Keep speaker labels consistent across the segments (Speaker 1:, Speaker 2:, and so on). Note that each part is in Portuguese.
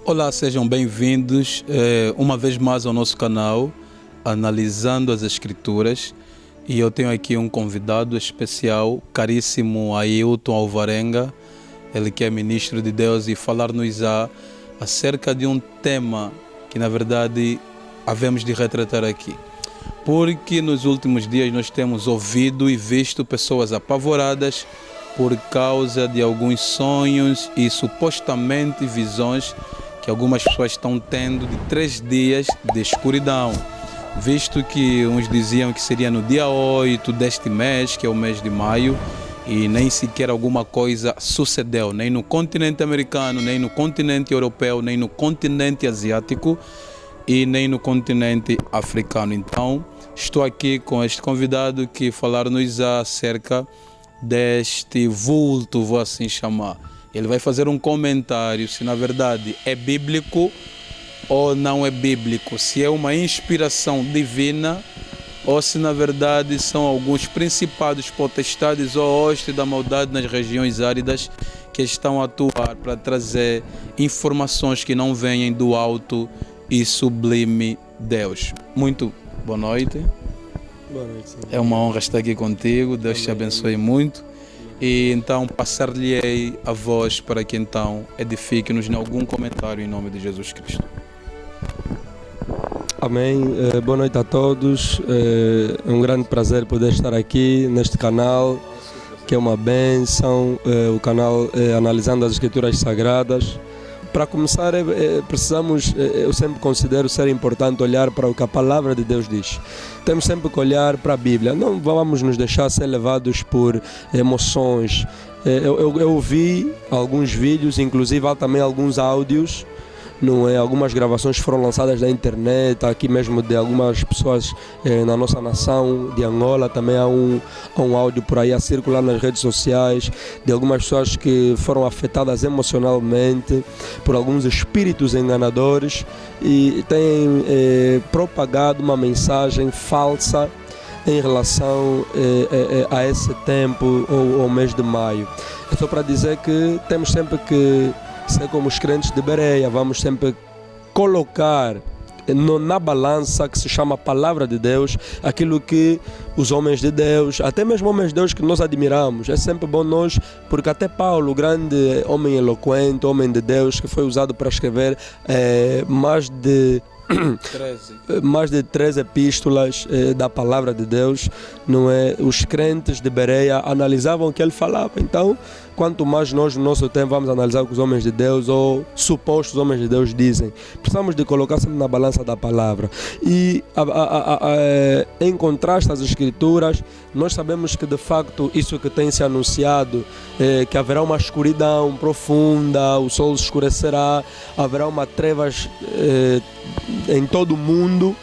Speaker 1: Olá, sejam bem-vindos uma vez mais ao nosso canal, Analisando as Escrituras. E eu tenho aqui um convidado especial, caríssimo Ailton Alvarenga, ele que é ministro de Deus, e falar-nos-á acerca de um tema que, na verdade, havemos de retratar aqui. Porque nos últimos dias nós temos ouvido e visto pessoas apavoradas por causa de alguns sonhos e supostamente visões que algumas pessoas estão tendo de 3 dias de escuridão, visto que uns diziam que seria no dia 8 deste mês, que é o mês de maio, e nem sequer alguma coisa sucedeu, nem no continente americano, nem no continente europeu, nem no continente asiático e nem no continente africano. Então, estou aqui com este convidado que falar-nos acerca deste vulto, vou assim chamar. Ele vai fazer um comentário se na verdade é bíblico ou não é bíblico, se é uma inspiração divina ou se na verdade são alguns principados, potestades ou hostes da maldade nas regiões áridas que estão a atuar para trazer informações que não venham do alto e sublime Deus. Muito boa noite.
Speaker 2: Boa noite, senhor.
Speaker 1: É uma honra estar aqui contigo, Deus te abençoe muito. E então passar-lhe a voz para que então edifique-nos em algum comentário em nome de Jesus Cristo.
Speaker 2: Amém. Boa noite a todos. É um grande prazer poder estar aqui neste canal, que é uma bênção, o canal Analisando as Escrituras Sagradas. Para começar, precisamos, eu sempre considero ser importante olhar para o que a palavra de Deus diz. Temos sempre que olhar para a Bíblia. Não vamos nos deixar ser levados por emoções. Eu ouvi alguns vídeos, inclusive há também alguns áudios. Não é? Algumas gravações foram lançadas na internet, aqui mesmo de algumas pessoas na nossa nação de Angola. Também há um áudio por aí a circular nas redes sociais de algumas pessoas que foram afetadas emocionalmente por alguns espíritos enganadores e têm propagado uma mensagem falsa em relação a esse tempo ou ao mês de maio. É só para dizer que temos sempre que ser como os crentes de Bereia, vamos sempre colocar na balança que se chama Palavra de Deus, aquilo que os homens de Deus, até mesmo homens de Deus que nós admiramos, é sempre bom nós, porque até Paulo, o grande homem eloquente, homem de Deus, que foi usado para escrever mais de 13 epístolas da Palavra de Deus, não é? Os crentes de Bereia analisavam o que ele falava. Então, quanto mais nós no nosso tempo vamos analisar o que os homens de Deus ou supostos homens de Deus dizem, precisamos de colocar sempre na balança da palavra. E em contraste às Escrituras, nós sabemos que de facto isso que tem se anunciado, que haverá uma escuridão profunda, o sol escurecerá, haverá uma trevas em todo o mundo.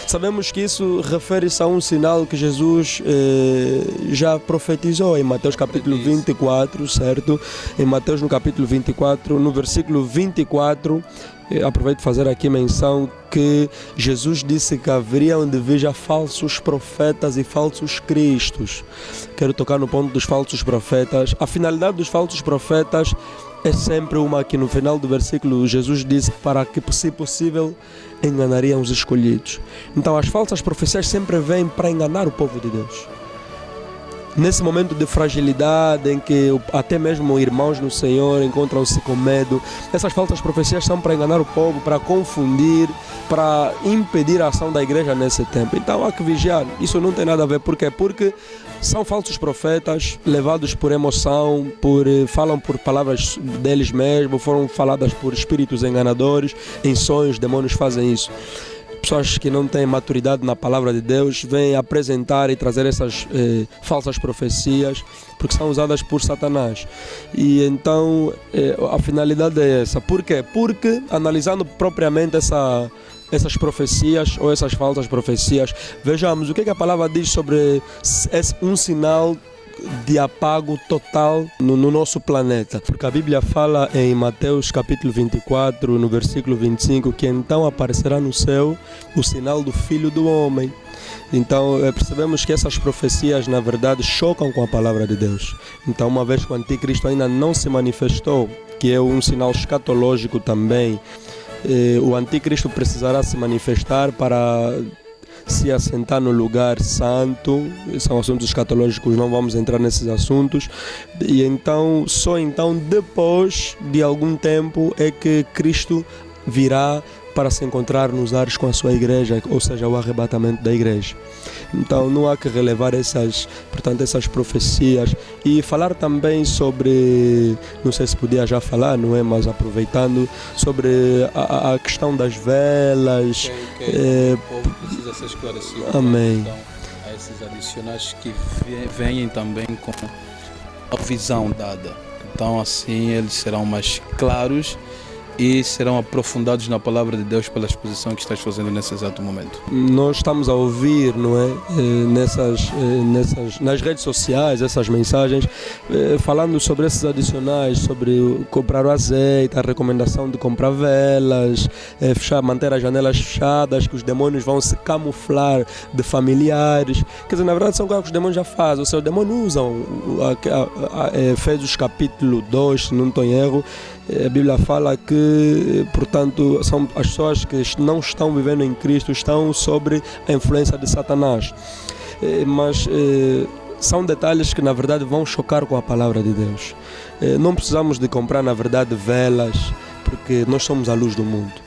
Speaker 2: Sabemos que isso refere-se a um sinal que Jesus já profetizou em Mateus capítulo 24, certo? Em Mateus no capítulo 24, no versículo 24, aproveito de fazer aqui menção que Jesus disse que haveriam de vir já falsos profetas e falsos cristos. Quero tocar no ponto dos falsos profetas. A finalidade dos falsos profetas é sempre uma que no final do versículo Jesus disse para que, se possível, enganariam os escolhidos. Então as falsas profecias sempre vêm para enganar o povo de Deus. Nesse momento de fragilidade em que até mesmo irmãos no Senhor encontram-se com medo, essas falsas profecias são para enganar o povo, para confundir, para impedir a ação da igreja nesse tempo. Então há que vigiar. Isso não tem nada a ver. Por quê? Porque são falsos profetas levados por emoção, falam por palavras deles mesmos, foram faladas por espíritos enganadores, em sonhos, demônios fazem isso. Pessoas que não têm maturidade na palavra de Deus vêm apresentar e trazer essas falsas profecias, porque são usadas por Satanás. E então a finalidade é essa. Por quê? Porque analisando propriamente essas profecias ou essas falsas profecias, vejamos o que a palavra diz sobre um sinal de apago total no nosso planeta. Porque a Bíblia fala em Mateus capítulo 24, no versículo 25, que então aparecerá no céu o sinal do Filho do Homem. Então percebemos que essas profecias na verdade chocam com a palavra de Deus. Então, uma vez que o anticristo ainda não se manifestou, que é um sinal escatológico também, o anticristo precisará se manifestar para se assentar no lugar santo. São assuntos escatológicos, não vamos entrar nesses assuntos. E então, só então depois de algum tempo é que Cristo virá para se encontrar nos ares com a sua igreja, ou seja, o arrebatamento da igreja. Então não há que relevar essas profecias e falar também sobre, não sei se podia já falar, não é, mas aproveitando, sobre a questão das velas.
Speaker 1: O povo precisa ser esclarecido.
Speaker 2: Amém.
Speaker 1: Então, há esses adicionais que vêm também com a visão dada. Então assim eles serão mais claros e serão aprofundados na palavra de Deus pela exposição que estás fazendo nesse exato momento.
Speaker 2: Nós estamos a ouvir, não é, nas redes sociais, essas mensagens, falando sobre esses adicionais, sobre comprar o azeite, a recomendação de comprar velas, manter as janelas fechadas, que os demônios vão se camuflar de familiares. Quer dizer, na verdade são coisas que os demônios já fazem. Ou seja, os demônios usam, Efésios capítulo 2, se não estou em erro, a Bíblia fala que, portanto, são as pessoas que não estão vivendo em Cristo, estão sob a influência de Satanás. Mas são detalhes que, na verdade, vão chocar com a palavra de Deus. Não precisamos de comprar, na verdade, velas, porque nós somos a luz do mundo.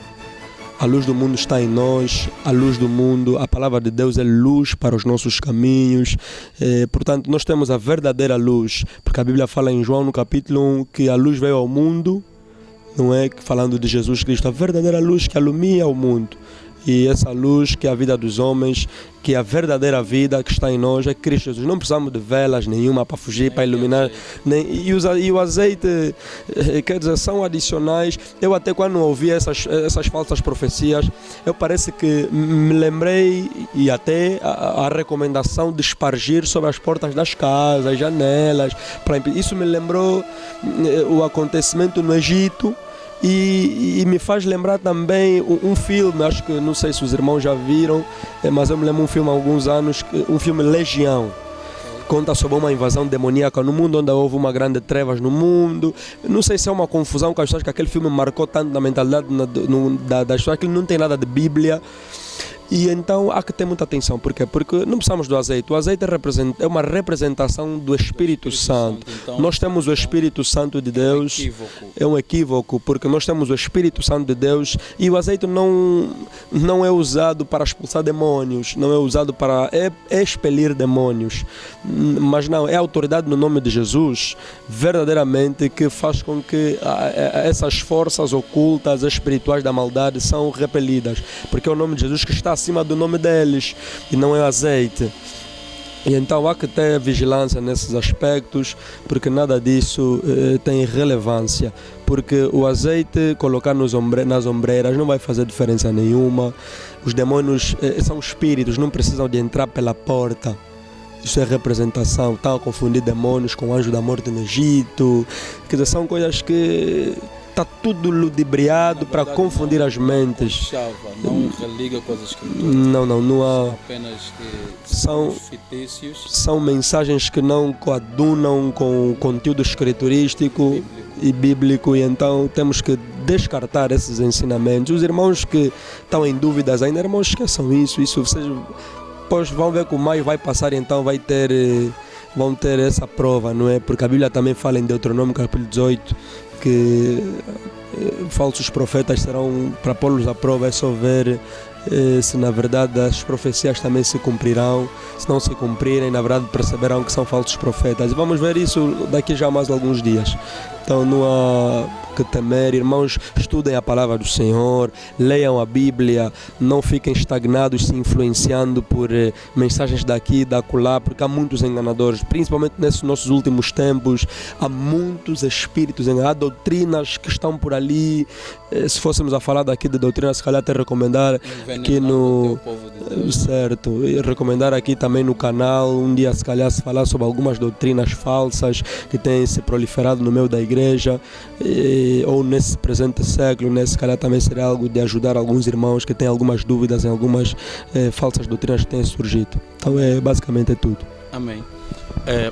Speaker 2: A luz do mundo está em nós, a luz do mundo, a palavra de Deus é luz para os nossos caminhos. Portanto, nós temos a verdadeira luz, porque a Bíblia fala em João, no capítulo 1, que a luz veio ao mundo, não é? Falando de Jesus Cristo, a verdadeira luz que ilumina o mundo. E essa luz que é a vida dos homens, que é a verdadeira vida que está em nós, é Cristo Jesus. Não precisamos de velas nenhuma para fugir, para iluminar. E o azeite, quer dizer, são adicionais. Eu até quando ouvi essas falsas profecias, eu parece que me lembrei, e até a recomendação de espargir sobre as portas das casas, janelas. Isso me lembrou o acontecimento no Egito. E me faz lembrar também um filme, acho que não sei se os irmãos já viram, mas eu me lembro um filme há alguns anos, um filme Legião. Conta sobre uma invasão demoníaca no mundo, onde houve uma grande trevas no mundo. Não sei se é uma confusão com as pessoas, que aquele filme marcou tanto na mentalidade das pessoas, que ele não tem nada de Bíblia. E então há que ter muita atenção. Por quê? Porque não precisamos do azeite. O azeite é uma representação do Espírito Santo. Então, nós temos o Espírito Santo de Deus. É um equívoco, porque nós temos o Espírito Santo de Deus e o azeite não é usado para expulsar demônios, não é usado para expelir demônios. Mas não, é a autoridade no nome de Jesus, verdadeiramente, que faz com que essas forças ocultas, espirituais da maldade, são repelidas. Porque é o nome de Jesus que está acima do nome deles e não é azeite. E então há que ter vigilância nesses aspectos, porque nada disso tem relevância. Porque o azeite, colocar nas ombreiras, não vai fazer diferença nenhuma. Os demônios são espíritos, não precisam de entrar pela porta. Isso é representação. Estão a confundir demônios com o anjo da morte no Egito. Quer dizer, são coisas que está tudo ludibriado para confundir as mentes.
Speaker 1: Não religa com as escrituras.
Speaker 2: Não há.
Speaker 1: São apenas são fictícios.
Speaker 2: São mensagens que não coadunam com o conteúdo escriturístico e bíblico, e então temos que descartar esses ensinamentos. Os irmãos que estão em dúvidas ainda, irmãos, esqueçam isso. Vocês depois vão ver que o maio vai passar, e então vão ter essa prova, não é? Porque a Bíblia também fala em Deuteronômio capítulo 18 que falsos profetas serão para pô-los à prova. É só ver se na verdade as profecias também se cumprirão. Se não se cumprirem, na verdade perceberão que são falsos profetas. E vamos ver isso daqui já mais alguns dias. Então não há que temer. Irmãos, estudem a palavra do Senhor, leiam a Bíblia, não fiquem estagnados, se influenciando por mensagens daqui e da acolá, porque há muitos enganadores, principalmente nesses nossos últimos tempos. Há muitos espíritos enganados, há doutrinas que estão por ali. Se fôssemos a falar daqui de doutrina, se calhar até recomendar aqui no... Certo, e recomendar aqui também no canal, um dia se calhar se falar sobre algumas doutrinas falsas que têm se proliferado no meio da igreja, ou nesse presente século, né? Se calhar também seria algo de ajudar alguns irmãos que têm algumas dúvidas em algumas falsas doutrinas que têm surgido. Então basicamente é tudo.
Speaker 1: Amém.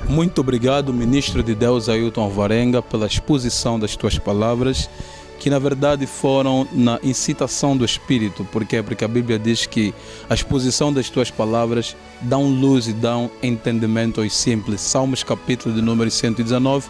Speaker 1: Muito obrigado, ministro de Deus Ailton Alvarenga, pela exposição das tuas palavras, que na verdade foram na incitação do Espírito. Por quê? Porque a Bíblia diz que a exposição das tuas palavras dão luz e dão entendimento aos simples. Salmos capítulo de número 119,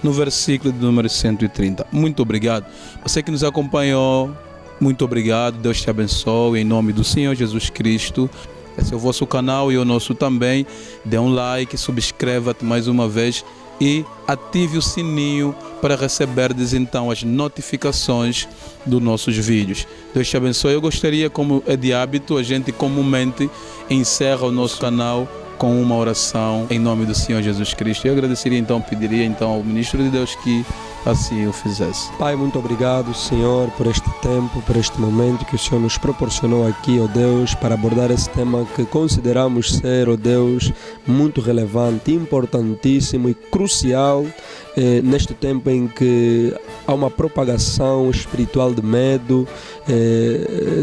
Speaker 1: no versículo de número 130. Muito obrigado. Você que nos acompanhou, muito obrigado. Deus te abençoe em nome do Senhor Jesus Cristo. Esse é o vosso canal e o nosso também. Dê um like, subscreva-te mais uma vez e ative o sininho para receberdes então as notificações dos nossos vídeos. Deus te abençoe. Eu gostaria, como é de hábito, a gente comumente encerra o nosso canal com uma oração em nome do Senhor Jesus Cristo. Eu agradeceria então, pediria então ao ministro de Deus que assim o fizesse.
Speaker 2: Pai, muito obrigado, Senhor, por este tempo, por este momento que o Senhor nos proporcionou aqui, ó Deus, para abordar esse tema que consideramos ser, ó Deus, muito relevante, importantíssimo e crucial neste tempo em que há uma propagação espiritual de medo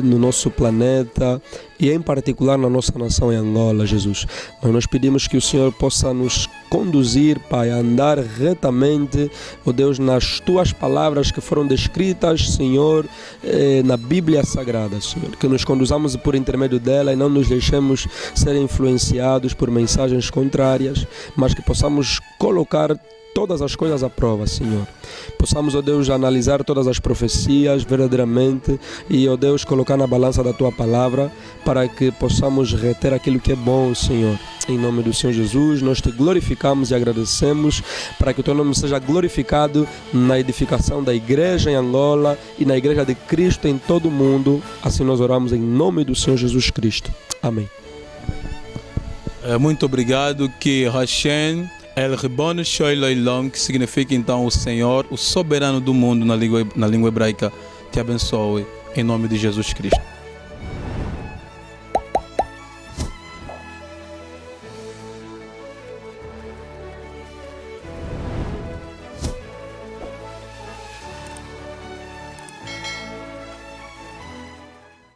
Speaker 2: no nosso planeta e em particular na nossa nação em Angola, Jesus. Mas nós pedimos que o Senhor possa nos conduzir, Pai, a andar retamente, ó Deus, nas Tuas palavras que foram descritas, Senhor, na Bíblia Sagrada, Senhor. Que nos conduzamos por intermédio dela e não nos deixemos ser influenciados por mensagens contrárias, mas que possamos colocar todas as coisas à prova, Senhor. Possamos, ó Deus, analisar todas as profecias verdadeiramente e, ó Deus, colocar na balança da Tua palavra para que possamos reter aquilo que é bom, Senhor. Em nome do Senhor Jesus, nós Te glorificamos e agradecemos para que o Teu nome seja glorificado na edificação da igreja em Angola e na igreja de Cristo em todo o mundo. Assim nós oramos em nome do Senhor Jesus Cristo. Amém.
Speaker 1: Muito obrigado. Que Hashem El Ribono Shel Olam, que significa então o Senhor, o soberano do mundo na língua hebraica, te abençoe em nome de Jesus Cristo.